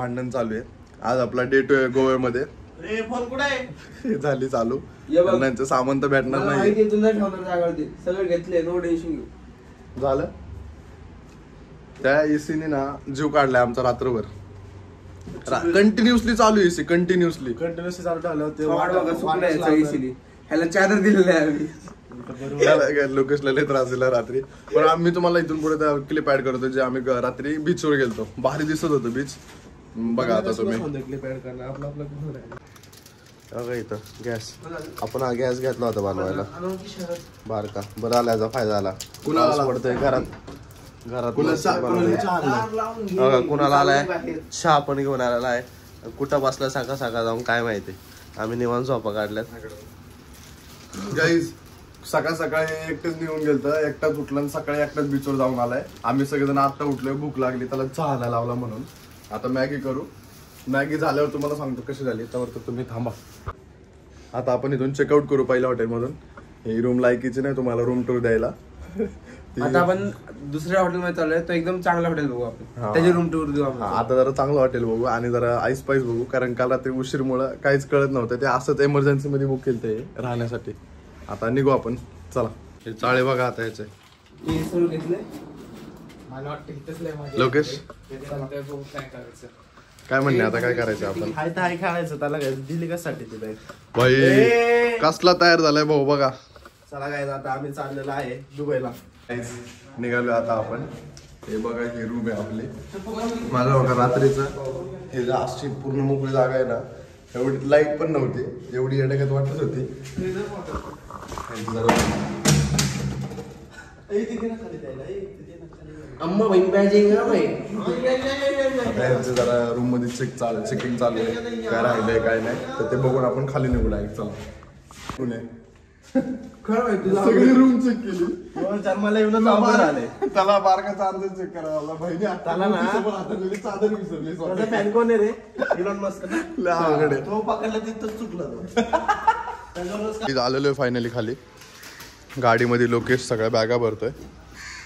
भांडण चालू आहे. आज आपला डेट आहे गोव्यामध्ये. झाली चालू. त्यांचं सामान तर भेटणार नाही. सगळं घेतले, नो टेन्शन घेऊ. झालं. त्या एसीने ना जीव काढलाय आमचा रात्रभर. कंटिन्युअसली चालू एसी, कंटिन्युअसली चालू ठेवलं. ह्याला चादर दिलेलं आहे आम्ही. लोकेशला लय त्रास दिला रात्री. पण आम्ही तुम्हाला इथून पुढे त्या क्लिप ऍड करतो जे आम्ही रात्री बीचवर गेलतो. भारी दिसत होतं बीच. बघा आता तुम्ही बघा इथं गॅस. आपण हा गॅस घेतला होता बनवायला बारका. बरं आला याचा फायदा झाला. कुणाला पडतोय घरात कुणाला आलाय चहा पण घेऊन आलेला आहे. कुठं बसला साका जाऊन काय माहिती. आम्ही निवांत झोपा काढल्यात. गाईज सकाळ सकाळी एकटेच निघून गेलत. एकटाच उठला आणि सकाळी एकटाच बीचवर जाऊन आलाय. आम्ही सगळेजण आता उठलोय. भूक लागली त्याला चहा लावला म्हणून. आता मॅगी करू. मॅगी झाल्यावर तुम्हाला सांगतो कशी झाली. त्यावर तुम्ही थांबा. आता आपण इथून चेकआउट करू पहिल्या हॉटेलमधून. ही रूम लायकीची नाही तुम्हाला रूम टूर द्यायला. आता आपण दुसऱ्या हॉटेलमध्ये चाललोय. तो एकदम चांगला हॉटेल बघू आपण. त्याची रूम टूर देऊ आपण. आता जरा चांगलं हॉटेल बघू आणि जरा आईस पाईस बघू. कारण काल रात्री उशीरमुळे काहीच कळत नव्हतं. ते असंच इमर्जन्सी मध्ये बुक केलं ते राहण्यासाठी. आता निघू आपण. चला. हे चाळे बघा आता याचे. लोकेश काय म्हणणे आता काय करायचं आपण. खेळायचं त्याला दिली कशासाठी ती बॅग. भाई कसला तयार झालाय भाऊ बघा. चला काय आता आम्ही चाललेलो आहे दुबईला. निघालो आता आपण. हे बघा ही रूम आहे आपली. माझं बघा रात्रीचं हे अशी पूर्ण मोकळी जागा आहे ना. एवढी लाईट पण नव्हती. एवढी अडकत वाटत होती. जरा रूम मध्ये चेकिंग चालू आहे. काय राहिलंय काय नाही तर ते बघून आपण खाली निघू डायरेक्ट. चला पुणे सगळी रूम चेक केली. मला येऊन आले. त्याला बारका चार्जर चेक करायला बहिणी. त्याला ना चादर विसरली. फॅन कोण आहे रे. Elon Musk. तो पकडला तिथं चुकला. आलेलो आहे फायनली खाली. गाडीमध्ये लोकेश सगळ्या बॅगा भरतोय.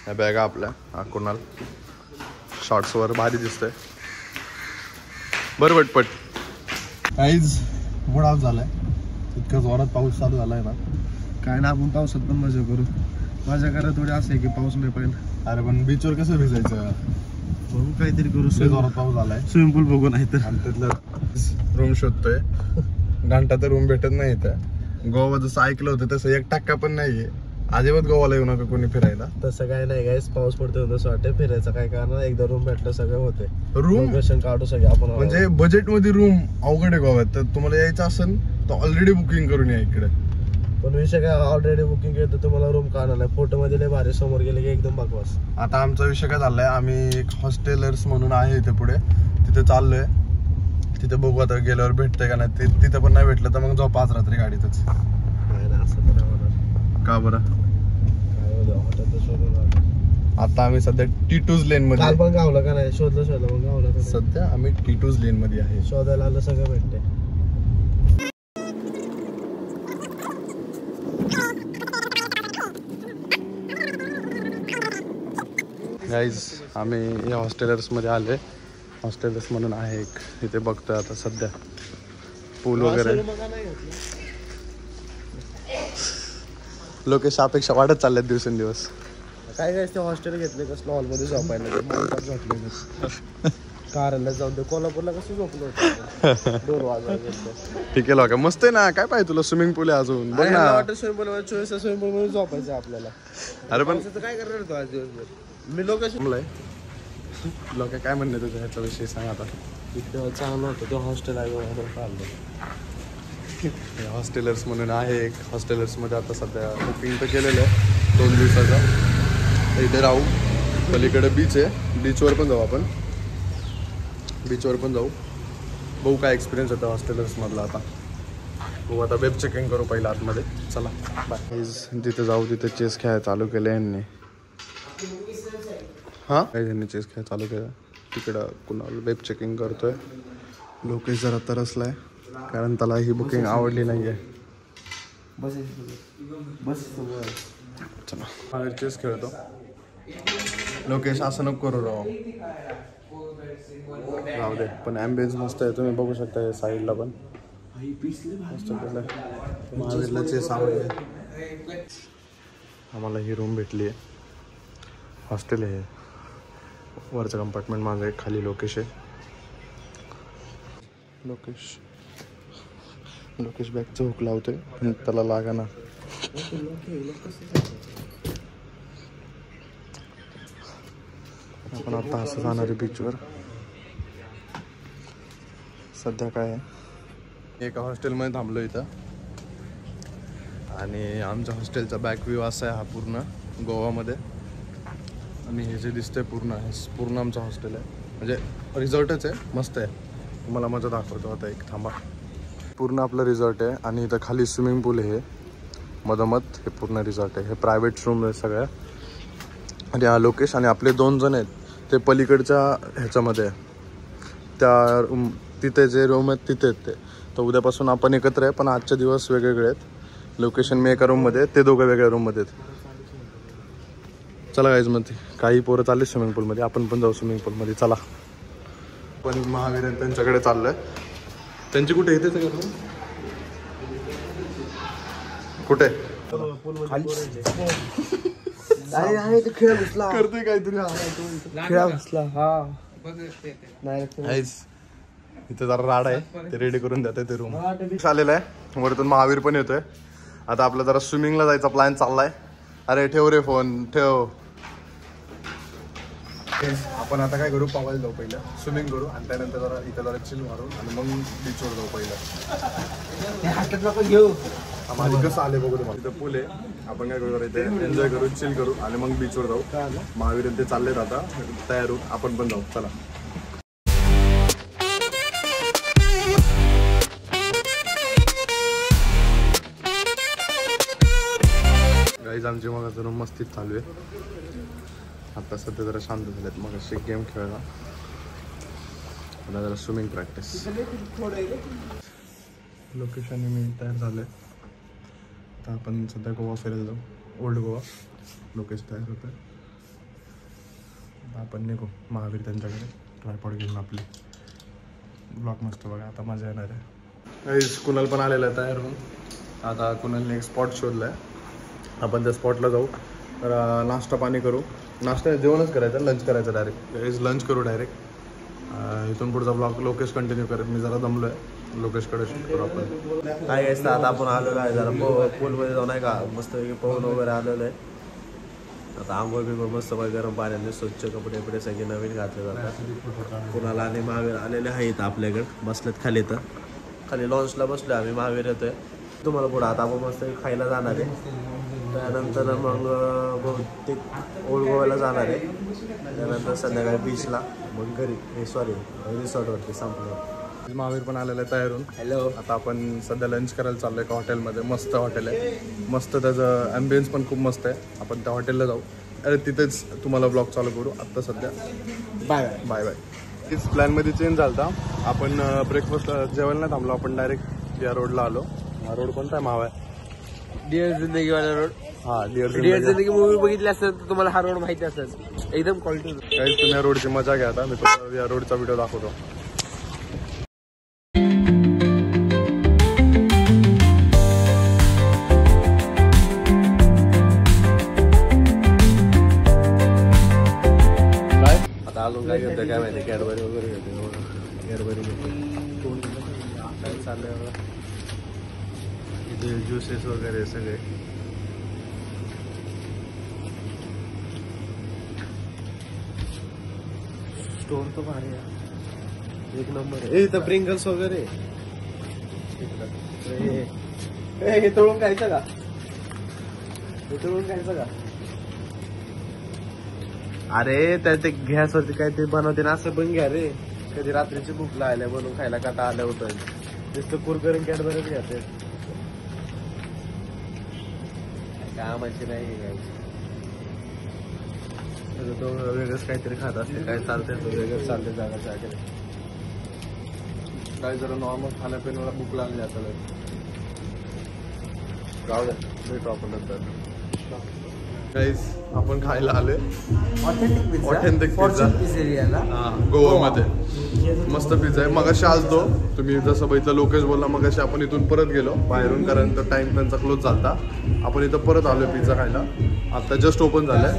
या बॅगा आपल्या. हा कुणाल शॉर्ट्स वर भारी दिसतोय. बरं पटपट. काहीच मूड ऑफ झालाय. इतकं जोरात पाऊस चालू झालाय ना. काय ना आपण पावसात पण मजा करू. माझ्या घरात थोडी असं आहे की पाऊस नाही पाहिजे. अरे पण बीचवर कसं भिजायचं. बघू काहीतरी करू. जोरात पाऊस झालाय. स्विमिंग पूल बघू नाही तर. आणि तिथलं रूम शोधतोय. घंटा तर रूम भेटत नाही इथं. गोवा जसं ऐकलं होतं तसं 1% पण नाहीये. अजिबात गोवाला येऊ नका कोणी फिरायला. तसं काय नाही गाईस. पाऊस पडतोय तसं वाटतं फिरायचं काय कारण. एकदा रूम भेटलं सगळं होते. रूम लोकेशन काढू सगळे आपण. म्हणजे बजेट मध्ये रूम अवघड आहे गोव्यात. तर तुम्हाला यायचं असेल तर ऑलरेडी बुकिंग करून या इकडे. पण विषय काय ऑलरेडी बुकिंग केलं तर तुम्हाला रूम काढणार नाही. फोटो मध्ये लय भारी समोर गेले की एकदम बकवास. आता आमचा विषय काय झालाय. आम्ही एक हॉस्टेलर्स म्हणून आहे इथे पुढे. तिथे चाललोय. तिथे बघू आता गेल्यावर भेटतंय का नाही. तिथे पण नाही भेटलं तर मग जाऊ 5 रात्री गाडीतच. का बरं. आता आम्ही सध्या टी2 लेन मध्ये. पण गावला का नाही. शोधलं मग गावला. सध्या आम्ही टी2 लेन मध्ये आहे. शोधायला आलं सगळं भेटते. गाईज आम्ही या हॉस्टेलर्स मध्ये आले. हॉस्टेलर्स म्हणून आहे एक. इथे बघतोय आता सध्या पूल वगैरे. लोकेश अपेक्षा वाढत चालल्यात दिवसेंदिवस. काय काय ते हॉस्टेल घेतले कसलं हॉलमध्ये झोपायला. झोपले कारला जाऊन दे. कोल्हापूरला कसं झोपलो होतं. 2 वाजता. ठीक आहे लोक मस्त आहे ना. काय पाहिजे तुला. स्विमिंग पूल आहे अजून बघ ना. वॉटर स्विमिंग पूल 24 स्विमिंग पूल मध्ये झोपायचं आपल्याला. अरे पण काय करणार होतो आज दिवसभर. मी लोकेशन लोक काय म्हणणे तुझ्या ह्याचा विषय सांग आता. इतकं चांगलं होतं ते हॉस्टेल आहे. हॉस्टेलर्स म्हणून आहे एक. हॉस्टेलर्स मध्ये आता सध्या बुकिंग तर केलेलं आहे 2 दिवसाचं. इथे राहू. पलीकडे बीच आहे. बीचवर पण जाऊ आपण. बीचवर पण जाऊ. बघू काय एक्सपिरियन्स होता हॉस्टेलर्स मधला. आता बघू. आता वेब चेकिंग करू पहिला आतमध्ये. चला बाय. तिथे जाऊ. तिथे चेस खेळायला चालू केलं यांनी. हां काही त्यांनी चेस खेळायला चालू केलं. तिकडं कुणाला वेब चेकिंग करतोय. लोकेश जरा तरसलाय कारण त्याला ही बुकिंग आवडली नाहीये. चला चेस खेळतो. लोकेश असं नको करू राव. राहू दे, पण ॲम्बियन्स मस्त आहे. तुम्ही बघू शकता या साईडला पण मस्त केलं. महावीरलाचे सावळे. आम्हाला ही रूम भेटली आहे. हॉस्टेल आहे. वरचं कंपार्टमेंट माझं आहे, खाली लोकेश आहे. लोकेश बॅगचं हुक लावतोय पण त्याला लागा ना. आपण आता असं जाणार आहे बीचवर. सध्या काय आहे, एका हॉस्टेलमध्ये थांबलो इथं आणि आमच्या हॉस्टेलचा बॅक व्ह्यू असा आहे हा पूर्ण गोवामध्ये. आणि हे जे दिसतंय पूर्ण आमचं हॉस्टेल आहे, म्हणजे रिसॉर्टच आहे. मस्त आहे, तुम्हाला मजा दाखवतो आता. एक थांबा. पूर्ण आपलं रिसॉर्ट आहे आणि इथं खाली स्विमिंग पूल आहे मधोमध. हे पूर्ण रिसॉर्ट आहे. हे प्रायव्हेट रूम आहे सगळ्या. आणि हा लोकेश आणि आपले 2 जण आहेत ते पलीकडच्या ह्याच्यामध्ये आहे. त्या रूम तिथे जे रूम आहेत तिथे आहेत ते. तर उद्यापासून आपण एकत्र आहे, पण आजचे दिवस वेगवेगळे आहेत. लोकेशन मी एका रूममध्ये, ते दोघं वेगळ्या रूममध्ये आहेत. चला गाईज, मग काही पोरं चालले स्विमिंग पूलमध्ये, आपण पण जाऊ स्विमिंग पूलमध्ये. चला. पण महावीर त्यांच्याकडे चाललंय. त्यांची कुठे येते का रूम? कुठे करतोय काहीतरी. इथे जरा राड आहे, ते रेडी करून देते ते रूम. आलेला आहे वरतून. महावीर पण येतोय. आता आपला जरा स्विमिंगला जायचा प्लॅन चाललाय. अरे ठेव रे फोन, ठेव. आपण आता काय करू, पावायला जाऊ पहिलं, स्विमिंग करू आणि त्यानंतर जरा इथं जरा चिल मारू आणि मग बीचवर जाऊ पहिलं. घेऊ माझी कसं आले बघू तुम्हाला. इथं पूल आहे, आपण काय करू, इथे एन्जॉय करू, चिल करू आणि मग बीचवर जाऊ. महावीर ते चाललेत आता तयार होऊन, आपण पण जाऊ. चला. गाईज आमची मग जरा मस्तीत चालू आहे. आता सध्या जरा शांत झालेत. मग अशी गेम खेळला, आता जरा स्विमिंग प्रॅक्टिस. लोकेशन मी तयार झालं आहे. आता आपण सध्या गोवा फिरायला जाऊ, ओल्ड गोवा. लोकेश तयार होतं. आपण निघू महावीर त्यांच्याकडे. ट्रायपॉड घेऊन आपली ब्लॉग मस्त बघा. आता मजा येणार आहे. कुणाल पण आलेला आहे तयार होऊन. आता कुणालने एक स्पॉट शोधला आहे, आपण त्या स्पॉटला जाऊ. तर नाश्ता पाणी करू. नाश्ता जेवणच करायचं, लंच करायचं डायरेक्ट. लंच करू डायरेक्ट. इथून पुढचा ब्लॉग लोकेश कंटिन्यू करेल. मी जरा दमलो आहे, लोकेशकडे शूट करू आपण. काय घ्यायचं आता आपण आलेलो आहे जरा पूलमध्ये जाऊन आहे का, मस्त पोहून वगैरे आलेलो आहे. आता आंघोळ बिंघोळ मस्त गरम पाण्याने स्वच्छ कपडे बिपडे सगळे नवीन घातले जातात. कुणाला आणि महावीर आलेले आहेत आपल्याकडे, बसलेत खाली. तर खाली लॉन्चला बसलो आम्ही, महावीर येतोय. तुम्हाला पुढं आता आपण मस्त खायला जाणार आहे. त्यानंतर मग बहुतेक ओल्ड गोव्याला जाणार आहे. त्यानंतर संध्याकाळी बीचला, मग घरी रिसॉर्टवरती संपलं. महावीर पण आलेला आहे तयार होऊन. हॅलो. आता आपण सध्या लंच करायला चाललो आहे एका हॉटेलमध्ये. मस्त हॉटेल आहे, मस्त. त्याचं ॲम्बियन्स पण खूप मस्त आहे. आपण त्या हॉटेलला जाऊ. अरे तिथेच तुम्हाला ब्लॉग चालू करू. आत्ता सध्या बाय बाय बाय. तीच प्लॅनमध्ये चेंज झाला होता. आपण ब्रेकफास्टला जेवायला नाही थांबलो, आपण डायरेक्ट या रोडला आलो. हा रोड कोणता आहे? मावा आहे, डिअर जिंदगीवाला रोड. हा, डिअर जिंदगी मूवी बघितली असेल तर तुम्हाला हा रोड माहिती असेल. एकदम क्वालिटी. काही तुम्ही या रोडची मजा घ्या. आता मी तुम्हाला या रोडचा व्हिडिओ दाखवतो. आता अजून काय घेतो काय माहिती, कॅडबरी वगैरे घेतो. कॅडबरी घेतो. काय चाललंय इथे ज्युसेस वगैरे सगळे. स्टोर तर भारी आहे, एक नंबर आहे. इथं प्रिंगल्स वगैरे. हे तळून खायचं का? हे तळून खायचं का? अरे त्या ते गॅसवरती काय ते बनवते ना, असं पण घ्या रे. कधी रात्रीची भूक लागल्या बनवून खायला काटा आलं होतं. नुसतं कुरकुरे कॅडबरीच घ्यायचे, कामाची नाही घ्यायची. तो वेगळंच काहीतरी खात असते. काय चालतंय तो वेगळंच चालते जागाच्या आकडे. काय जरा नॉर्मल खाण्यापिण्याला भूक लागली आता. जाऊ द्या, भेटू आपण नंतर. गाईस आपण खायला आले ऑथेंटिक Authentic pizza. पिझ्झेरियाला गोवामध्ये मस्त पिझ्झा आहे. मगाशी आलतो तुम्ही जसं बघितलं लोकेश बोलला मगाशी आपण इथून परत गेलो बाहेरून कारण तर टाइम त्यांचा क्लोज झाला. आपण इथं परत आलो पिझ्झा खायला. आता जस्ट ओपन झालंय.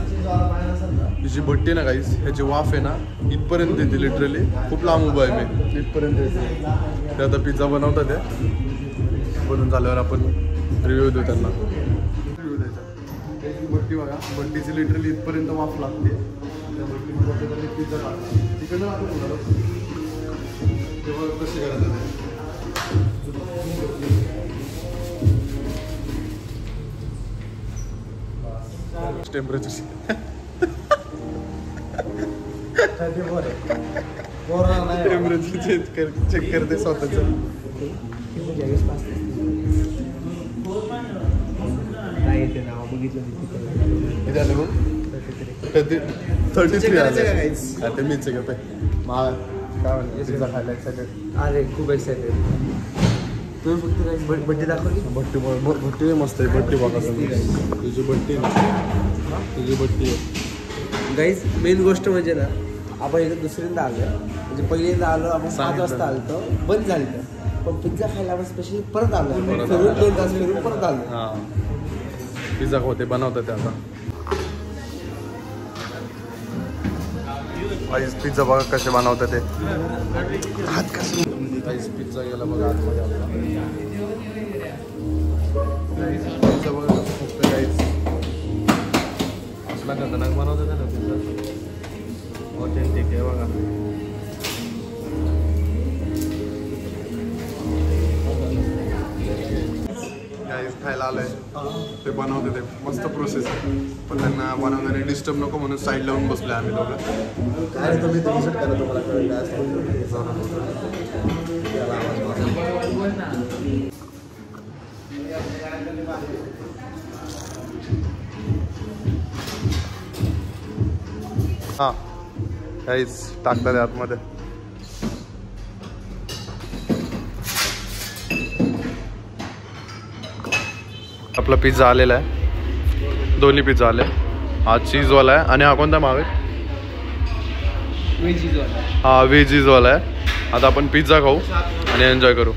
ही जी भट्टी ना गाईस ह्याची वाफ आहे ना इथपर्यंत येते लिटरली. खूप लांब उभा आहे मी इथपर्यंत येते. ते आता पिझ्झा बनवतात ते बनून झाल्यावर आपण रिव्ह्यू देऊ त्यांना. रिव्ह्यू द्यायचा भट्टी बघा भट्टीची लिटरली इथपर्यंत वाफ लागते. त्या भट्टीमध्ये पिझ्झा टाकला तिकडनं आपण तेव्हा कसे करायचं टेम्परेचर चेक करते स्वतःच. किती आले मग 33 आले. ते मीच आहे का काय म्हणते पिझ्झा खायला एक्सायटेड. अरे खूप एक्सायटेड. तुम्ही फक्त भट्टी दाखवली. भट्टी मस्त आहे. भट्टी बघा तुझी भट्टी तुझी भट्टी आहे. गाईज मेन गोष्ट म्हणजे ना आपण इथे दुसऱ्यांदा आलो म्हणजे पहिल्यांदा आलो आपण 7 वाजता आलो बंद झालं पण पिझ्झा खायला आपण स्पेशली परत आलो फिरून 2 तास फिरून परत आलो. हां पिझ्झा होते बनवतात ते आता. आईस पिझ्झा बघा कसे बनवतात ते. हात कसे आईस पिझ्झा गेला बघा आतमध्ये आपला. पिझ्झा बघा कसं फक्त गाईस असला खतरनाक बनवतात ना पिझ्झा. ऑथेंटिक आहे बघा. खायला आलंय ते बनवते ते मस्त प्रोसेस आहे पण त्यांना बनवणारे डिस्टर्ब नको म्हणून साईड लावून बसले आम्ही दोघं. काय तुम्ही विजिट करा तुम्हाला कळलं. हां काहीच टाकतात आतमध्ये. आपला पिझ्झा आलेला आहे. दोन्ही पिझ्झा आले. हा चीजवाला आहे आणि हा कोणता मावे हा व्हेजीजवाला आहे. आता आपण पिझ्झा खाऊ आणि एन्जॉय करू.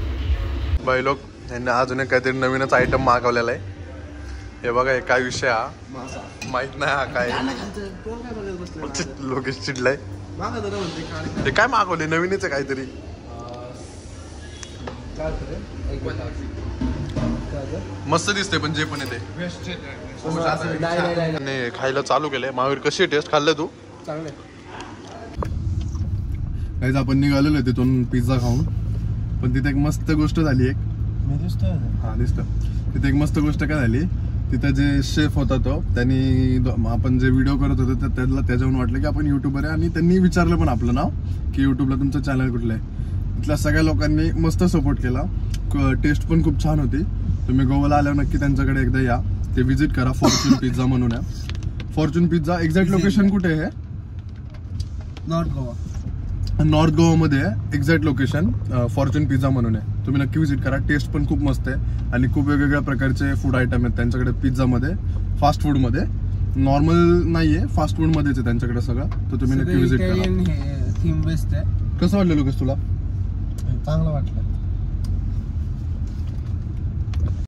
बाई लोक यांनी अजून एक काहीतरी नवीनच आयटम मागवलेला आहे. हे बघा हे काय विषय हा माहित नाही. हा काय लोकेश चिडलाय. ते काय मागवले नवीनच आहे काहीतरी. मस्त दिसते पण जे पण येते खायला चालू केलंय. महावीर कशी टेस्ट खाल्लं तू. चांगलं काहीच आपण निघालेलो तिथून पिझ्झा खाऊन पण तिथे एक मस्त गोष्ट झाली. एक हा दिसतं तिथे एक मस्त गोष्ट काय झाली. तिथं जे शेफ होता तो त्यांनी आपण जे व्हिडिओ करत होतो तर त्याला त्याच्यावरून वाटलं की आपण युट्यूबर आहे आणि त्यांनी विचारलं पण आपलं नाव की युट्यूबला तुमचं चॅनल कुठलं आहे. तिथल्या सगळ्या लोकांनी मस्त सपोर्ट केला. टेस्ट पण खूप छान होती. तुम्ही गोवाला आल्यावर नक्की त्यांच्याकडे एकदा या. ते विजिट करा. फॉर्च्यून पिझ्झा म्हणून आहे. फॉर्च्यून पिझ्झा एक्झॅक्ट लोकेशन कुठे आहे. नॉर्थ गोवा. नॉर्थ गोवामध्ये आहे एक्झॅक्ट लोकेशन. फॉर्च्यून पिझ्झा म्हणून आहे. तुम्ही नक्की विजिट करा. टेस्ट पण खूप मस्त आहे आणि खूप वेगवेगळ्या प्रकारचे फूड आयटम आहेत त्यांच्याकडे. पिझ्झामध्ये फास्ट फूडमध्ये नॉर्मल नाही आहे फास्ट फूडमध्येच आहे त्यांच्याकडे सगळं. तर तुम्ही नक्की विजिट करा. थीम बेस्ट आहे. कसं वाटलं लोकेश तुला. चांगलं वाटलं.